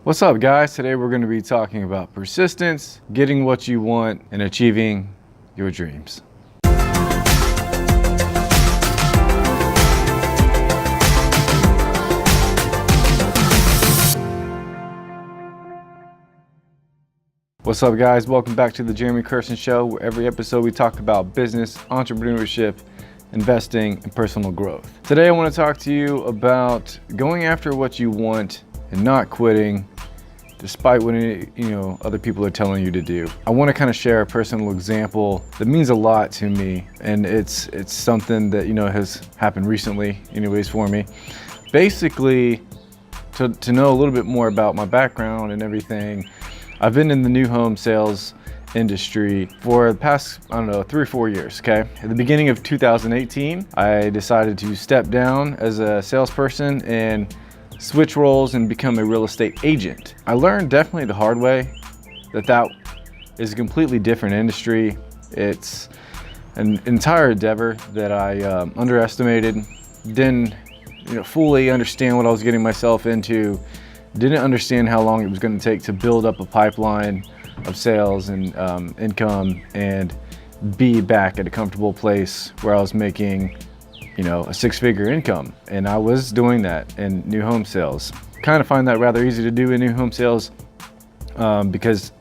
What's up, guys? Today we're going to be talking about persistence, getting what you want, and achieving your dreams. What's up, guys? Welcome back to the Kersten Show, where every episode we talk about business, entrepreneurship, investing, and personal growth. Today I want to talk to you about going after what you want and not quitting despite what other people are telling you to do. I want to kind of share a personal example that means a lot to me, and it's something that has happened recently anyways for me. Basically, to know a little bit more about my background and everything, I've been in the new home sales industry for the past, 3 or 4 years, okay? At the beginning of 2018, I decided to step down as a salesperson and switch roles and become a real estate agent. I learned definitely the hard way that is a completely different industry. It's an entire endeavor that I underestimated, didn't fully understand what I was getting myself into, didn't understand how long it was going to take to build up a pipeline of sales and income and be back at a comfortable place where I was making a six-figure income. And I was doing that in new home sales. Kind of find that rather easy to do in new home sales because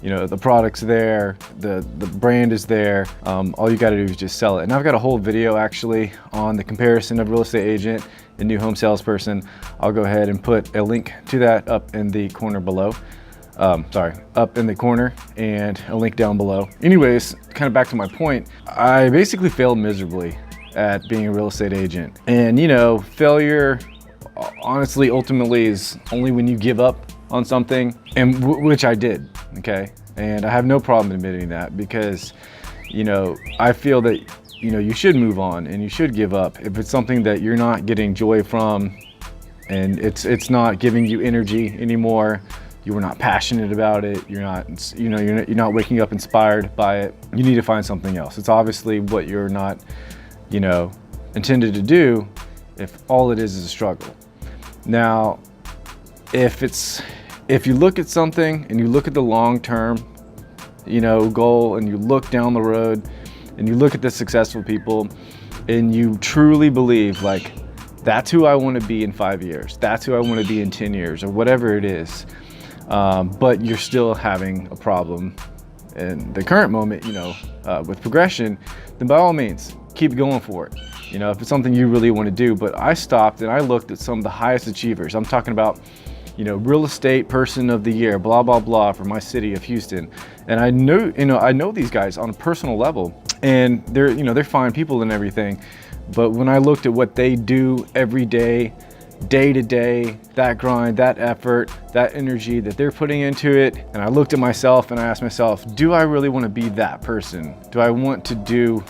the product's there, the brand is there. All you got to do is just sell it. And I've got a whole video actually on the comparison of real estate agent and new home salesperson. I'll go ahead and put a link to that up in the corner below. Up in the corner, and a link down below. Anyways, kind of back to my point, I basically failed miserably at being a real estate agent. And failure honestly ultimately is only when you give up on something, and which I did, okay? And I have no problem admitting that because I feel that you should move on and you should give up if it's something that you're not getting joy from and it's not giving you energy anymore. You were not passionate about it. You're not waking up inspired by it. You need to find something else. It's obviously what you're not intended to do if all it is a struggle. Now, if you look at something and you look at the long-term goal, and you look down the road and you look at the successful people and you truly believe like that's who I want to be in 5 years, that's who I want to be in 10 years, or whatever it is, but you're still having a problem in the current moment with progression, then by all means keep going for it, if it's something you really want to do. But I stopped and I looked at some of the highest achievers. I'm talking about real estate person of the year, blah blah blah, for my city of Houston. And I know these guys on a personal level, and they're fine people and everything. But when I looked at what they do every day, day to day, that grind, that effort, that energy that they're putting into it, and I looked at myself and I asked myself, do I really want to be that person? Do I want to do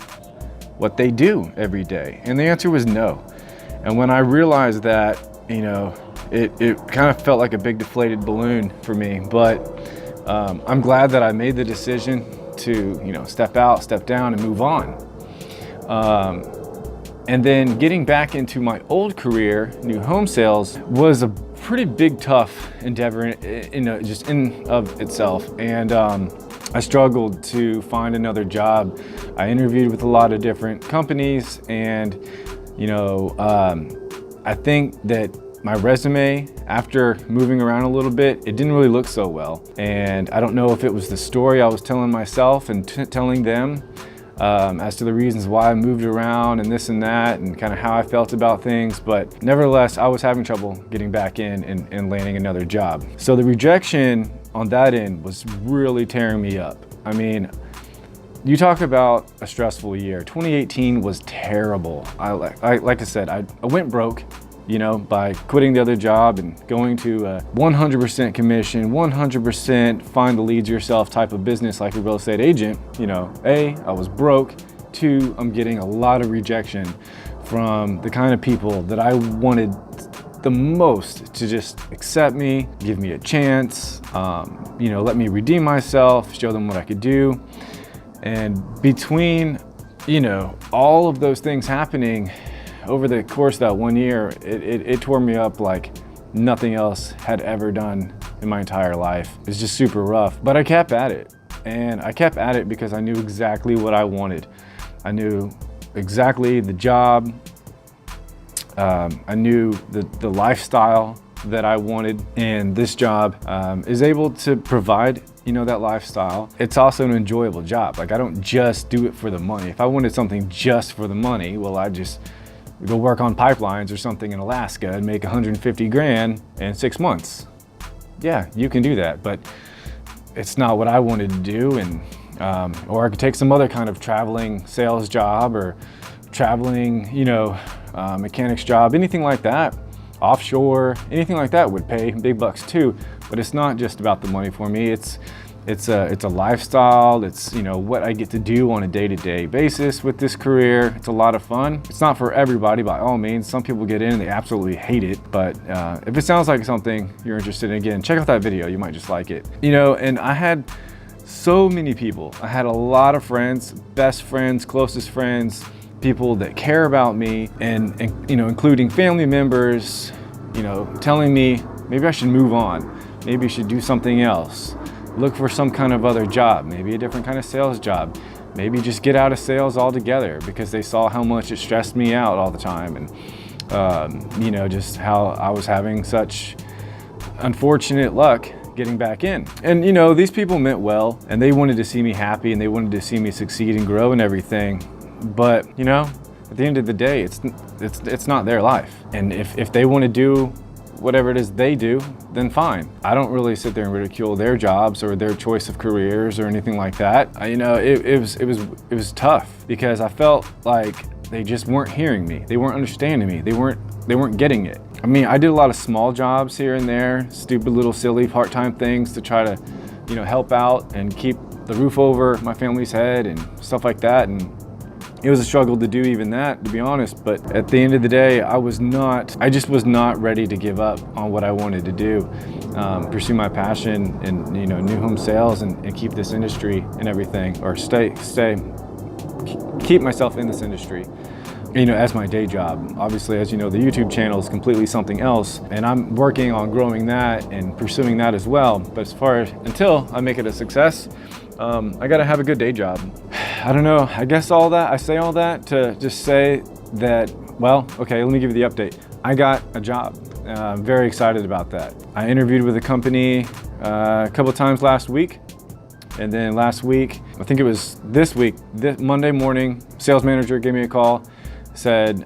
what they do every day? And the answer was no. And when I realized that, it kind of felt like a big deflated balloon for me. But I'm glad that I made the decision to step out, step down, and move on. And then getting back into my old career, new home sales, was a pretty big, tough endeavor just in of itself. And I struggled to find another job. I interviewed with a lot of different companies, and I think that my resume, after moving around a little bit, it didn't really look so well. And I don't know if it was the story I was telling myself and telling them as to the reasons why I moved around and this and that, and kind of how I felt about things. But nevertheless, I was having trouble getting back in and landing another job. So the rejection on that end was really tearing me up. I mean, you talk about a stressful year. 2018 was terrible. Like I said, I went broke, by quitting the other job and going to a 100% commission, 100% find the leads yourself type of business like a real estate agent. A, I was broke. 2, I'm getting a lot of rejection from the kind of people that I wanted the most to just accept me, give me a chance, let me redeem myself, show them what I could do. And between, all of those things happening, over the course of that 1 year, it tore me up like nothing else had ever done in my entire life. It's just super rough, but I kept at it. And I kept at it because I knew exactly what I wanted. I knew exactly the job. I knew the lifestyle that I wanted, and this job is able to provide, you know, that lifestyle. It's also an enjoyable job. Like, I don't just do it for the money. If I wanted something just for the money, well, I'd just go work on pipelines or something in Alaska and make 150 grand in 6 months. Yeah, you can do that, but it's not what I wanted to do. And or I could take some other kind of traveling sales job or traveling, you know, mechanics job, anything like that, offshore, anything like that would pay big bucks too. But it's not just about the money for me. It's a lifestyle. It's, you know, what I get to do on a day-to-day basis with this career. It's a lot of fun. It's not for everybody by all means. Some people get in and they absolutely hate it. But if it sounds like something you're interested in, again, check out that video. You might just like it. You know, and I had so many people. I had a lot of friends, best friends, closest friends, people that care about me, and you know, including family members, you know, telling me maybe I should move on, maybe you should do something else, look for some kind of other job, maybe a different kind of sales job, maybe just get out of sales altogether, because they saw how much it stressed me out all the time, and you know, just how I was having such unfortunate luck getting back in. And you know, these people meant well, and they wanted to see me happy, and they wanted to see me succeed and grow and everything. But you know, at the end of the day, it's not their life. And if they want to do whatever it is they do, then fine. I don't really sit there and ridicule their jobs or their choice of careers or anything like that. You know, it was tough, because I felt like they just weren't hearing me. They weren't understanding me. They weren't getting it. I mean, I did a lot of small jobs here and there, stupid little silly part-time things to try to, you know, help out and keep the roof over my family's head and stuff like that. And it was a struggle to do even that, to be honest. But at the end of the day, I just was not ready to give up on what I wanted to do, pursue my passion and, you know, new home sales and keep this industry and everything, or keep myself in this industry, you know, as my day job. Obviously, as you know, the YouTube channel is completely something else, and I'm working on growing that and pursuing that as well. But until I make it a success, I gotta have a good day job. I don't know, I guess I say all that to just say that, well, okay, let me give you the update. I got a job. I'm very excited about that. I interviewed with a company a couple times last week. And then last week, I think it was this Monday morning, sales manager gave me a call, said,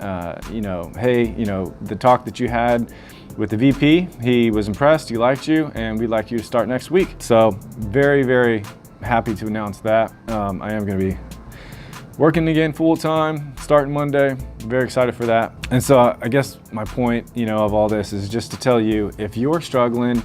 you know, hey, you know, the talk that you had with the VP, he was impressed, he liked you, and we'd like you to start next week. So very, very happy to announce that. I am gonna be working again full time, starting Monday. Very excited for that. And so I guess my point, you know, of all this is just to tell you, if you're struggling,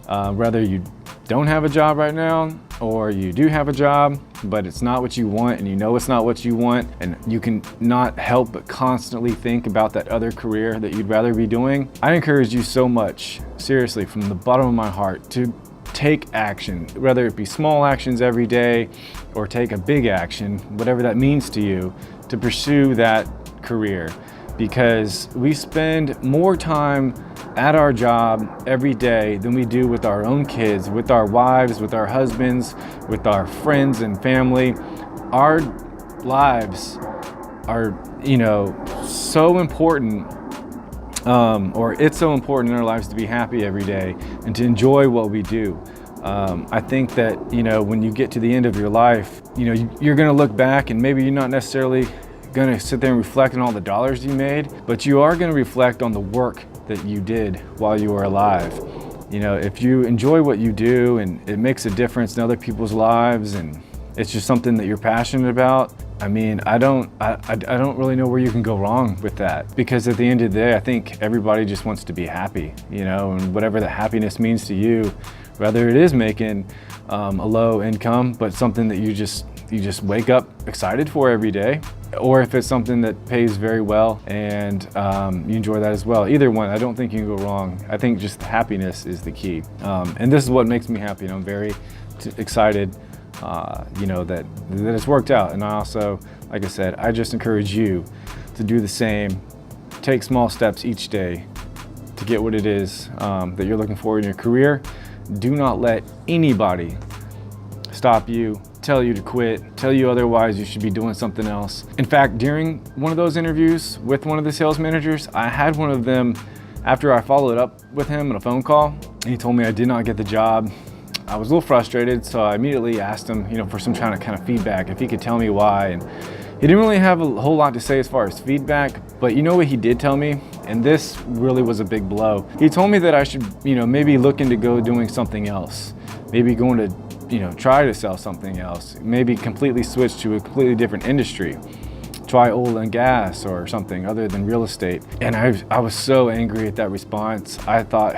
whether you don't have a job right now or you do have a job, but it's not what you want, and you know it's not what you want, and you can not help but constantly think about that other career that you'd rather be doing, I encourage you so much, seriously, from the bottom of my heart, to take action, whether it be small actions every day or take a big action, whatever that means to you, to pursue that career. Because we spend more time at our job every day than we do with our own kids, with our wives, with our husbands, with our friends and family. Our lives are, you know, so important, or it's so important in our lives to be happy every day and to enjoy what we do. I think that, you know, when you get to the end of your life, you know, you're gonna look back, and maybe you're not necessarily gonna sit there and reflect on all the dollars you made, but you are gonna reflect on the work that you did while you were alive. You know, if you enjoy what you do and it makes a difference in other people's lives, and it's just something that you're passionate about, I mean, I don't really know where you can go wrong with that, because at the end of the day, I think everybody just wants to be happy, you know, and whatever that happiness means to you, whether it is making a low income, but something that you just wake up excited for every day, or if it's something that pays very well and you enjoy that as well. Either one, I don't think you can go wrong. I think just happiness is the key. And this is what makes me happy, and I'm very excited, you know, that it's worked out. And I also, like I said, I just encourage you to do the same. Take small steps each day to get what it is that you're looking for in your career, do not let anybody stop you, tell you to quit, tell you otherwise you should be doing something else. In fact, during one of those interviews with one of the sales managers, I had one of them, after I followed up with him on a phone call, and he told me I did not get the job. I was a little frustrated, so I immediately asked him, for some kind of feedback, if he could tell me why. And he didn't really have a whole lot to say as far as feedback, but you know what he did tell me? And this really was a big blow. He told me that I should, maybe look into doing something else. Maybe going to, try to sell something else. Maybe completely switch to a completely different industry. Try oil and gas or something other than real estate. And I was so angry at that response. I thought,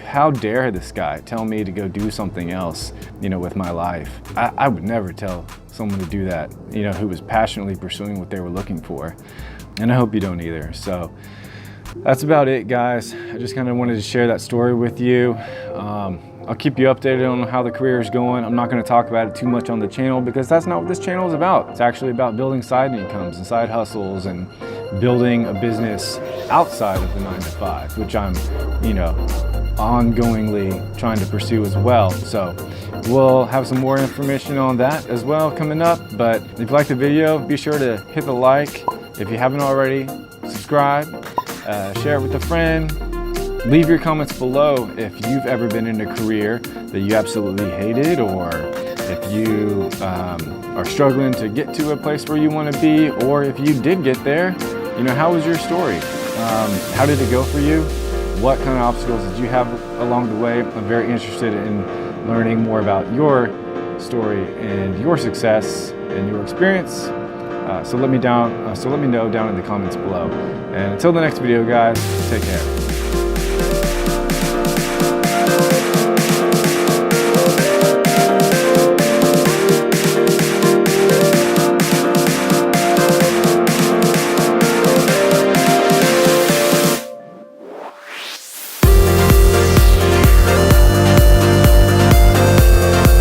how dare this guy tell me to go do something else, with my life. I would never tell someone to do that, who was passionately pursuing what they were looking for. And I hope you don't either. So that's about it, guys. I just kind of wanted to share that story with you. I'll keep you updated on how the career is going. I'm not going to talk about it too much on the channel because that's not what this channel is about. It's actually about building side incomes and side hustles and building a business outside of the 9 to 5, which I'm, ongoingly trying to pursue as well. So we'll have some more information on that as well coming up. But if you like the video, be sure to hit the like. If you haven't already, subscribe, share it with a friend. Leave your comments below if you've ever been in a career that you absolutely hated, or if you are struggling to get to a place where you want to be, or if you did get there, how was your story? How did it go for you? What kind of obstacles did you have along the way? I'm very interested in learning more about your story and your success and your experience. So let me know down in the comments below. And until the next video, guys, take care.